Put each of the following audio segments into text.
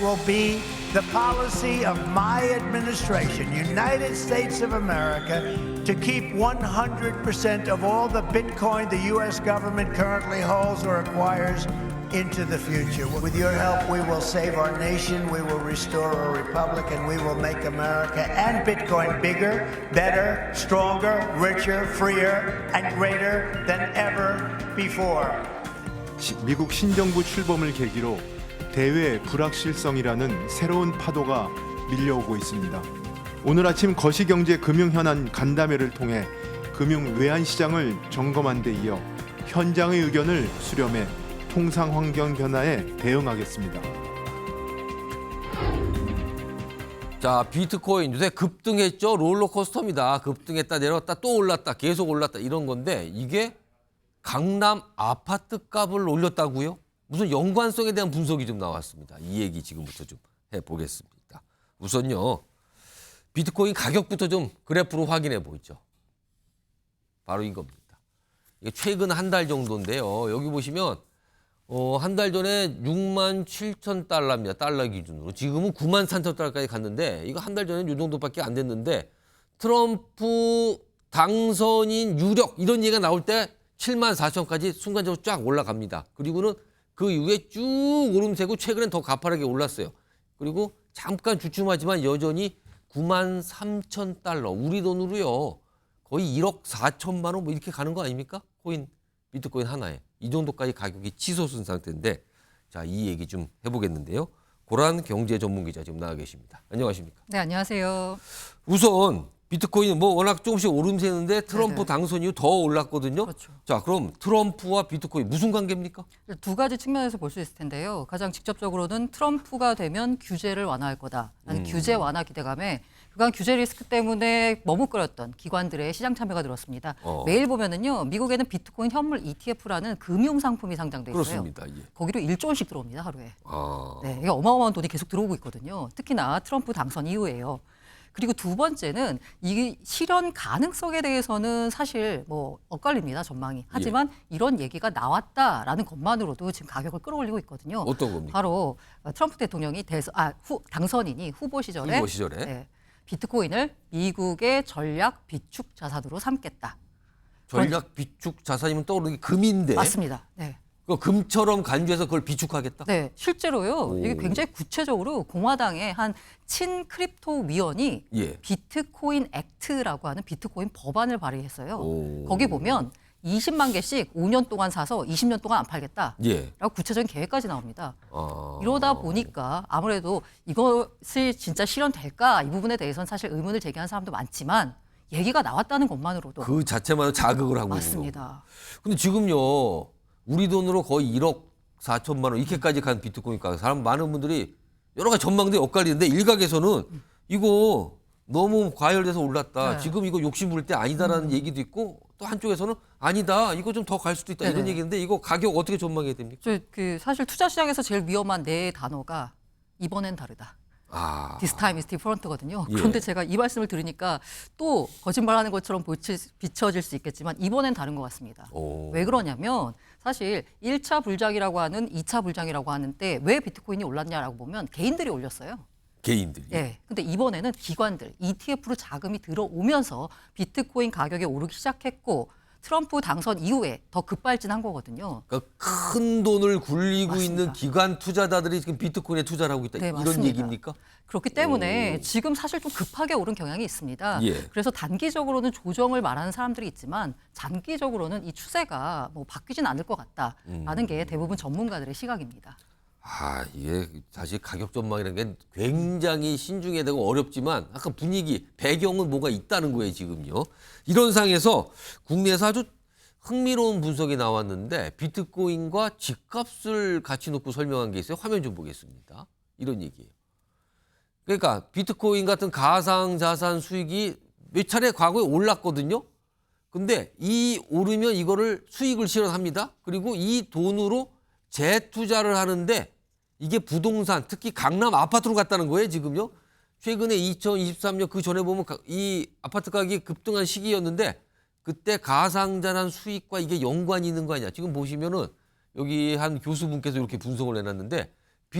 will be the policy of my administration, United States of America, to keep 100% of all the Bitcoin the U.S. government currently holds or acquires into the future. With your help, we will save our nation, we will restore our republic, and we will make America and Bitcoin bigger, better, stronger, richer, freer, and greater than ever before. 미국 신정부 출범을 계기로 대외 불확실성이라는 새로운 파도가 밀려오고 있습니다. 오늘 아침 거시경제 금융현안 간담회를 통해 금융 외환시장을 점검한 데 이어 현장의 의견을 수렴해 통상환경 변화에 대응하겠습니다. 자, 비트코인 요새 급등했죠. 롤러코스터입니다. 급등했다 내려갔다 또 올랐다 계속 올랐다 이런 건데 이게 강남 아파트 값을 올렸다고요? 무슨 연관성에 대한 분석이 좀 나왔습니다. 이 얘기 지금부터 좀 해보겠습니다. 우선요. 비트코인 가격부터 좀 그래프로 확인해 보죠. 바로 이겁니다. 이게 최근 한 달 정도인데요. 여기 보시면 한 달 전에 67,000달러입니다. 달러 기준으로. 지금은 93,000달러까지 갔는데 이거 한 달 전에는 이 정도밖에 안 됐는데 트럼프 당선인 유력 이런 얘기가 나올 때 74,000까지 순간적으로 쫙 올라갑니다. 그리고는 그 이후에 쭉 오름세고 최근엔 더 가파르게 올랐어요. 그리고 잠깐 주춤하지만 여전히 93,000달러 우리 돈으로요. 거의 1억 4천만 원 뭐 이렇게 가는 거 아닙니까? 비트코인 하나에. 이 정도까지 가격이 치솟은 상태인데 자, 이 얘기 좀 해보겠는데요. 고란 경제 전문 기자 지금 나와 계십니다. 안녕하십니까? 네, 안녕하세요. 우선 비트코인 뭐 워낙 조금씩 오름세는데 트럼프 네네. 당선 이후 더 올랐거든요. 그렇죠. 자, 그럼 트럼프와 비트코인 무슨 관계입니까? 두 가지 측면에서 볼 수 있을 텐데요. 가장 직접적으로는 트럼프가 되면 규제를 완화할 거다라는 규제 완화 기대감에 그간 규제 리스크 때문에 머뭇거렸던 기관들의 시장 참여가 늘었습니다. 매일 보면은요, 미국에는 비트코인 현물 ETF라는 금융 상품이 상장돼 있어요. 그렇습니다. 예. 거기로 1조 원씩 들어옵니다, 하루에. 아, 네, 이게 어마어마한 돈이 계속 들어오고 있거든요. 특히나 트럼프 당선 이후에요. 그리고 두 번째는 이 실현 가능성에 대해서는 사실 뭐 엇갈립니다, 전망이. 하지만 이런 얘기가 나왔다라는 것만으로도 지금 가격을 끌어올리고 있거든요. 어떤 겁니까? 바로 트럼프 대통령이 당선인이 후보 시절에, 후보 시절에? 네, 비트코인을 미국의 전략 비축 자산으로 삼겠다. 전략 비축 자산이면 떠오르는 게 금인데 맞습니다. 네. 그 금처럼 간주해서 그걸 비축하겠다? 네, 실제로요. 오. 이게 굉장히 구체적으로 공화당의 한 친크립토 위원이 예. 비트코인 액트라고 하는 비트코인 법안을 발의했어요. 오. 거기 보면 20만 개씩 5년 동안 사서 20년 동안 안 팔겠다라고 예. 구체적인 계획까지 나옵니다. 아. 이러다 보니까 아무래도 이것이 진짜 실현될까 이 부분에 대해서는 사실 의문을 제기하는 사람도 많지만 얘기가 나왔다는 것만으로도 그 자체만 자극을 하고 있는 맞습니다. 거고. 근데 지금요. 우리 돈으로 거의 1억 4천만 원 이렇게까지 간 비트코인 가격. 사람 많은 분들이 여러 가지 전망들이 엇갈리는데 일각에서는 이거 너무 과열돼서 올랐다. 네. 지금 이거 욕심 부릴 때 아니다라는 얘기도 있고 또 한쪽에서는 아니다. 이거 좀 더 갈 수도 있다. 이런 네네. 얘기인데 이거 가격 어떻게 전망해야 됩니까? 사실 투자 시장에서 제일 위험한 네 단어가 이번엔 다르다. 아. This time is different거든요. 예. 그런데 제가 이 말씀을 들으니까 또 거짓말하는 것처럼 비춰질 수 있겠지만 이번엔 다른 것 같습니다. 오. 왜 그러냐면 사실 1차 불장이라고 하는 2차 불장이라고 하는 때 왜 비트코인이 올랐냐라고 보면 개인들이 올렸어요. 개인들이. 예. 근데 이번에는 기관들, ETF로 자금이 들어오면서 비트코인 가격이 오르기 시작했고 트럼프 당선 이후에 더 급발진한 거거든요. 그러니까 큰 돈을 굴리고 맞습니다. 있는 기관 투자자들이 지금 비트코인에 투자를 하고 있다. 네, 이런 맞습니다. 얘기입니까? 그렇기 때문에 지금 사실 좀 급하게 오른 경향이 있습니다. 예. 그래서 단기적으로는 조정을 말하는 사람들이 있지만 장기적으로는 이 추세가 뭐 바뀌진 않을 것 같다라는 게 대부분 전문가들의 시각입니다. 아, 이게 사실 가격 전망이라는 게 굉장히 신중해야 되고 어렵지만 약간 분위기, 배경은 뭐가 있다는 거예요, 지금요. 이런 상황에서 국내에서 아주 흥미로운 분석이 나왔는데 비트코인과 집값을 같이 놓고 설명한 게 있어요. 화면 좀 보겠습니다. 이런 얘기예요. 그러니까 비트코인 같은 가상자산 수익이 몇 차례 과거에 올랐거든요. 근데 이 오르면 이거를 수익을 실현합니다. 그리고 이 돈으로 재투자를 하는데 이게 부동산, 특히 강남 아파트로 갔다는 거예요, 지금요. 최근에 2023년 그 전에 보면 이 아파트 가격이 급등한 시기였는데 그때 가상자산 수익과 이게 연관이 있는 거 아니야. 지금 보시면은 여기 한 교수분께서 이렇게 분석을 해놨는데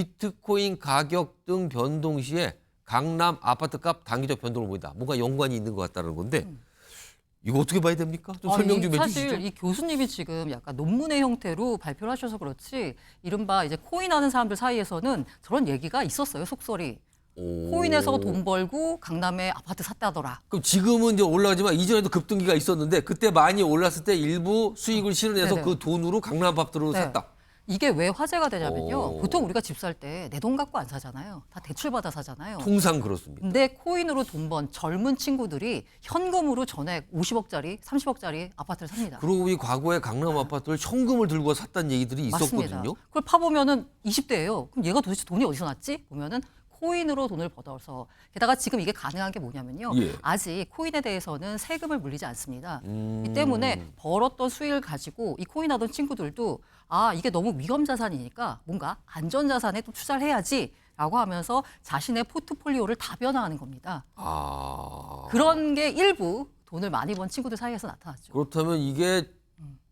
비트코인 가격 등 변동 시에 강남 아파트값 단기적 변동을 보인다. 뭔가 연관이 있는 것 같다는 건데 이거 어떻게 봐야 됩니까? 좀 설명 좀 해주시죠. 사실 이 교수님이 지금 약간 논문의 형태로 발표를 하셔서 그렇지 이른바 이제 코인하는 사람들 사이에서는 저런 얘기가 있었어요. 속설이. 코인에서 돈 벌고 강남에 아파트 샀다더라. 그럼 지금은 이제 올라가지만 이전에도 급등기가 있었는데 그때 많이 올랐을 때 일부 수익을 실현해서 네네. 그 돈으로 강남 아파트로 네. 샀다. 이게 왜 화제가 되냐면요. 오. 보통 우리가 집 살 때 내 돈 갖고 안 사잖아요. 다 대출받아 사잖아요. 통상 그렇습니다. 근데 코인으로 돈 번 젊은 친구들이 현금으로 전액 50억짜리, 30억짜리 아파트를 삽니다. 그러고 보니 과거에 강남 아파트를 현금을 들고 샀다는 얘기들이 맞습니다. 있었거든요. 그걸 파보면은 20대예요. 그럼 얘가 도대체 돈이 어디서 났지? 보면은 코인으로 돈을 벌어서 게다가 지금 이게 가능한 게 뭐냐면요. 예. 아직 코인에 대해서는 세금을 물리지 않습니다. 이 때문에 벌었던 수익을 가지고 이 코인 하던 친구들도 아 이게 너무 위험 자산이니까 뭔가 안전 자산에 또 투자를 해야지라고 하면서 자신의 포트폴리오를 다변화하는 겁니다. 아. 그런 게 일부 돈을 많이 번 친구들 사이에서 나타났죠. 그렇다면 이게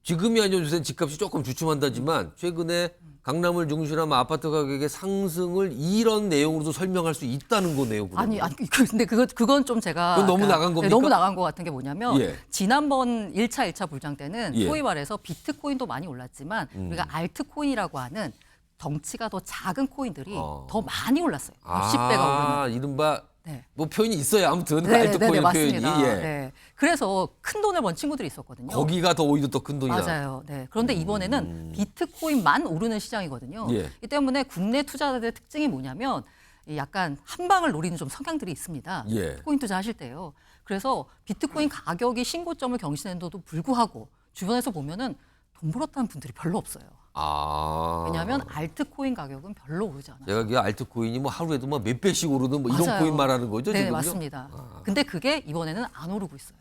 지금이 아니면 요새 집값이 조금 주춤한다지만 최근에 강남을 중심으로 한 아파트 가격의 상승을 이런 내용으로도 설명할 수 있다는 거네요. 그러면. 아니 근데 그건 좀 제가 그건 너무 아까 나간 겁니까? 너무 나간 것 같은 게 뭐냐면 예. 지난번 1차 불장 때는 예. 소위 말해서 비트코인도 많이 올랐지만 우리가 알트코인이라고 하는 덩치가 더 작은 코인들이 더 많이 올랐어요. 몇십 배가 오르는. 이른바 네. 뭐 표현이 있어요. 아무튼 네, 알트코인 표현이. 맞습니다. 예. 네. 그래서 큰 돈을 번 친구들이 있었거든요. 거기가 더 오히려 더 큰 돈이다. 맞아요. 네. 그런데 이번에는 비트코인만 오르는 시장이거든요. 예. 이 때문에 국내 투자자들의 특징이 뭐냐면 이 약간 한 방을 노리는 좀 성향들이 있습니다. 예. 비트코인 투자하실 때요. 그래서 비트코인 가격이 신고점을 경신했는데도 불구하고 주변에서 보면은 돈 벌었다는 분들이 별로 없어요. 아. 왜냐하면 알트코인 가격은 별로 오르지 않아요. 제가 그 알트코인이 뭐 하루에도 뭐 몇 배씩 오르는 뭐 이런 맞아요. 코인 말하는 거죠, 네, 지금요? 맞습니다. 근데 그게 이번에는 안 오르고 있어요.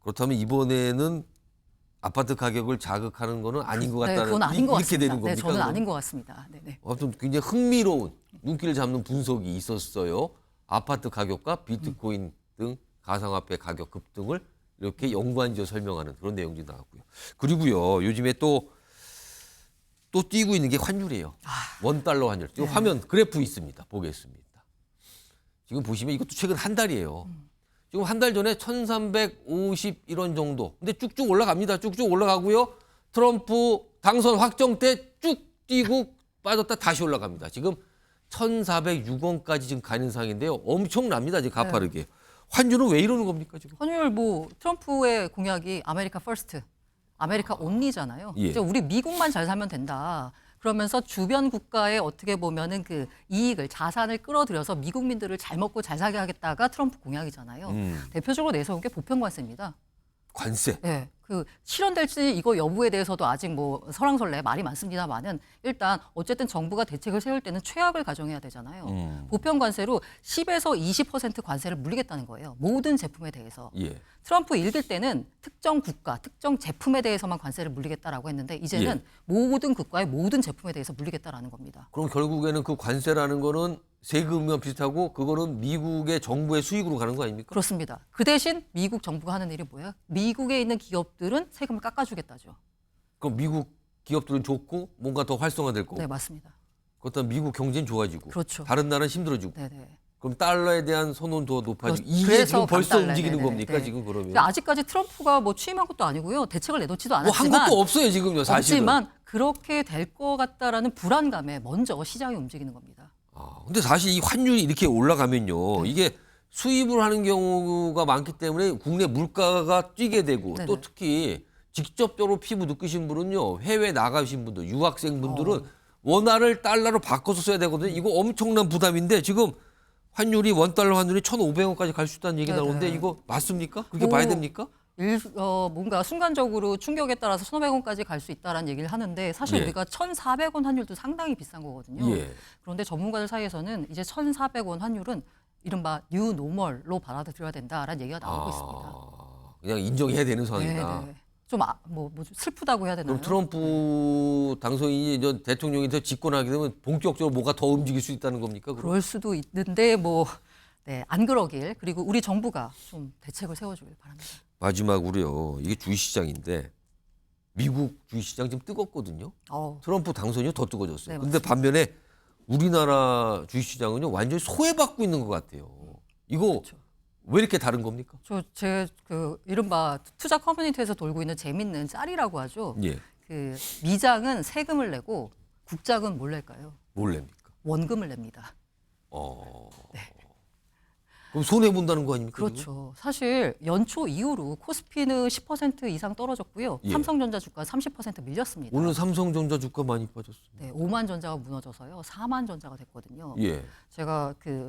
그렇다면 이번에는 아파트 가격을 자극하는 거는 아닌 것 네, 같다는 그건 아닌 것 이렇게 같습니다. 되는 겁니까? 네, 저는 그럼? 아닌 것 같습니다. 네, 네. 아무튼 굉장히 흥미로운 눈길을 잡는 분석이 있었어요. 아파트 가격과 비트코인 등 가상화폐 가격 급등을 이렇게 연관지어 설명하는 그런 내용들이 나왔고요. 그리고요, 요즘에 또 뛰고 있는 게 환율이에요. 원달러 환율. 지금 화면 그래프 있습니다. 보겠습니다. 지금 보시면 이것도 최근 한 달이에요. 지금 한 달 전에 1351원 정도. 근데 쭉쭉 올라갑니다. 쭉쭉 올라가고요. 트럼프 당선 확정 때 쭉 뛰고 빠졌다 다시 올라갑니다. 지금 1406원까지 지금 가는 상황인데요. 엄청납니다. 지금 가파르게. 환율은 왜 이러는 겁니까 지금? 환율 뭐 트럼프의 공약이 아메리카 퍼스트, 아메리카 온리잖아요. 예. 이제 우리 미국만 잘 살면 된다. 그러면서 주변 국가에 어떻게 보면은 그 이익을 자산을 끌어들여서 미국민들을 잘 먹고 잘 살게 하겠다가 트럼프 공약이잖아요. 대표적으로 내세운 게 보편 관세입니다. 관세. 네, 그 실현될지 이거 여부에 대해서도 아직 뭐 설왕설래 말이 많습니다만은 일단 어쨌든 정부가 대책을 세울 때는 최악을 가정해야 되잖아요. 보편 관세로 10에서 20% 관세를 물리겠다는 거예요. 모든 제품에 대해서. 예. 트럼프 일기 때는 특정 국가, 특정 제품에 대해서만 관세를 물리겠다라고 했는데 이제는 예. 모든 국가의 모든 제품에 대해서 물리겠다라는 겁니다. 그럼 결국에는 그 관세라는 거는 세금과 비슷하고 그거는 미국의 정부의 수익으로 가는 거 아닙니까? 그렇습니다. 그 대신 미국 정부가 하는 일이 뭐예요? 미국에 있는 기업들은 세금을 깎아주겠다죠. 그럼 미국 기업들은 좋고 뭔가 더 활성화될 거고. 네, 맞습니다. 그렇다면 미국 경제는 좋아지고 그렇죠. 다른 나라는 힘들어지고 네네. 그럼 달러에 대한 선호는 더 높아지고 이게 그래서 지금 벌써 강달러, 움직이는 네네, 겁니까 네. 지금 그러면? 근데 아직까지 트럼프가 뭐 취임한 것도 아니고요. 대책을 내놓지도 뭐 한 않았지만 것도 없어요 지금요 사실은. 없지만 그렇게 될 것 같다라는 불안감에 먼저 시장이 움직이는 겁니다. 근데 사실 이 환율이 이렇게 올라가면요 네. 이게 수입을 하는 경우가 많기 때문에 국내 물가가 뛰게 되고 네네. 또 특히 직접적으로 피부 느끼신 분은요 해외 나가신 분들 유학생분들은 원화를 달러로 바꿔서 써야 되거든요. 이거 엄청난 부담인데 지금 환율이 원달러 환율이 1,500원까지 갈 수 있다는 얘기 네네. 나오는데 이거 맞습니까? 그렇게 뭐, 봐야 됩니까? 뭔가 순간적으로 충격에 따라서 1,500원까지 갈 수 있다라는 얘기를 하는데 사실 예. 우리가 1,400원 환율도 상당히 비싼 거거든요. 예. 그런데 전문가들 사이에서는 이제 1,400원 환율은 이른바 뉴 노멀로 받아들여야 된다라는 얘기가 나오고 있습니다. 그냥 인정해야 되는 상황이다. 네네. 좀 슬프다고 해야 되나요? 그럼 트럼프 당선인이 이제 대통령이 더 집권하게 되면 본격적으로 뭐가 더 움직일 수 있다는 겁니까? 그럼? 그럴 수도 있는데 안 그러길 그리고 우리 정부가 좀 대책을 세워주길 바랍니다. 마지막으로요. 이게 주식시장인데 미국 주식시장 지금 뜨겁거든요. 어우, 트럼프 당선이 더 뜨거워졌어요. 네, 근데 맞습니다. 반면에 우리나라 주식시장은요 완전히 소외받고 있는 것 같아요. 이거 왜 이렇게 다른 겁니까? 그 이른바 투자 커뮤니티에서 돌고 있는 재밌는 짤이라고 하죠. 예, 그 미장은 세금을 내고 국장은 뭘 낼까요? 뭘 냅니까? 원금을 냅니다. 그럼 손해 본다는 거 아닙니까? 지금? 그렇죠. 사실 연초 이후로 코스피는 10% 이상 떨어졌고요. 예. 삼성전자 주가 30% 밀렸습니다. 오늘 삼성전자 주가 많이 빠졌어요. 네, 5만 전자가 무너져서요. 4만 전자가 됐거든요. 예, 제가 그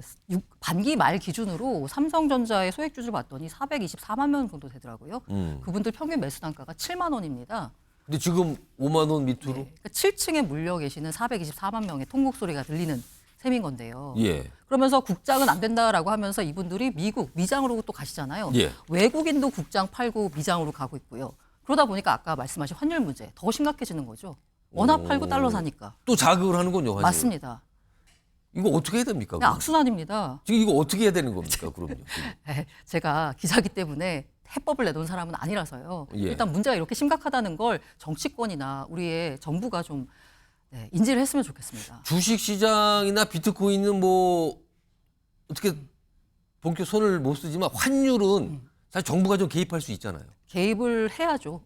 반기 말 기준으로 삼성전자의 소액주주 봤더니 424만 명 정도 되더라고요. 그분들 평균 매수 단가가 7만 원입니다. 근데 지금 5만 원 밑으로. 네, 그러니까 7층에 물려 계시는 424만 명의 통곡 소리가 들리는 셈인 건데요. 예, 그러면서 국장은 안 된다라고 하면서 이분들이 미장으로 또 가시잖아요. 예. 외국인도 국장 팔고 미장으로 가고 있고요. 그러다 보니까 아까 말씀하신 환율 문제 더 심각해지는 거죠. 워낙 팔고 달러 사니까. 또 자극을 하는군요. 환율. 맞습니다. 이거 어떻게 해야 됩니까? 그냥 그럼? 악순환입니다. 지금 이거 어떻게 해야 되는 겁니까? 그럼요. 제가 기자기 때문에 해법을 내놓은 사람은 아니라서요. 예. 일단 문제가 이렇게 심각하다는 걸 정치권이나 우리의 정부가 좀 인지를 했으면 좋겠습니다. 주식 시장이나 비트코인은 뭐 어떻게 본격 손을 못 쓰지만 환율은 사실 정부가 좀 개입할 수 있잖아요. 개입을 해야죠.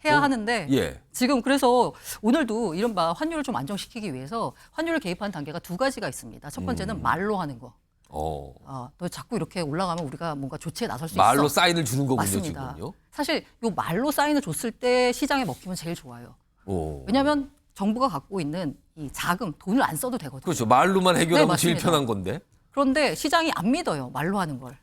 해야 하는데 예. 지금 그래서 오늘도 이른바 환율을 좀 안정시키기 위해서 환율을 개입한 단계가 두 가지가 있습니다. 첫 번째는 말로 하는 거. 너 자꾸 이렇게 올라가면 우리가 뭔가 조치에 나설 수 말로 있어. 사인을 주는 거군요. 맞습니다. 지금요. 사실 요 말로 사인을 줬을 때 시장에 먹히면 제일 좋아요. 왜냐하면 정부가 갖고 있는 이 자금, 돈을 안 써도 되거든요. 그렇죠. 말로만 해결하면 제일 맞습니다. 편한 건데. 그런데 시장이 안 믿어요. 말로 하는 걸.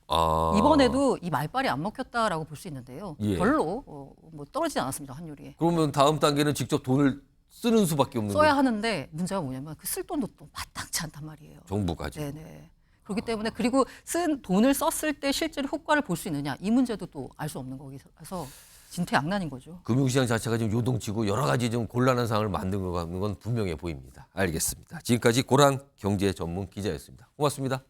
이번에도 이 말빨이 안 먹혔다라고 볼 수 있는데요. 예. 별로 뭐 떨어지지 않았습니다. 환율이. 그러면 다음 단계는 직접 돈을 쓰는 수밖에 없는 써야 거예요. 하는데 문제가 뭐냐면 그 쓸 돈도 또 마땅치 않단 말이에요. 정부가 지금. 네네. 그렇기 때문에 그리고 쓴 돈을 썼을 때 실제로 효과를 볼 수 있느냐 이 문제도 또 알 수 없는 거기서 진퇴양난인 거죠. 금융시장 자체가 지금 요동치고 여러 가지 좀 곤란한 상황을 만든 건 분명해 보입니다. 알겠습니다. 지금까지 고란 경제 전문 기자였습니다. 고맙습니다.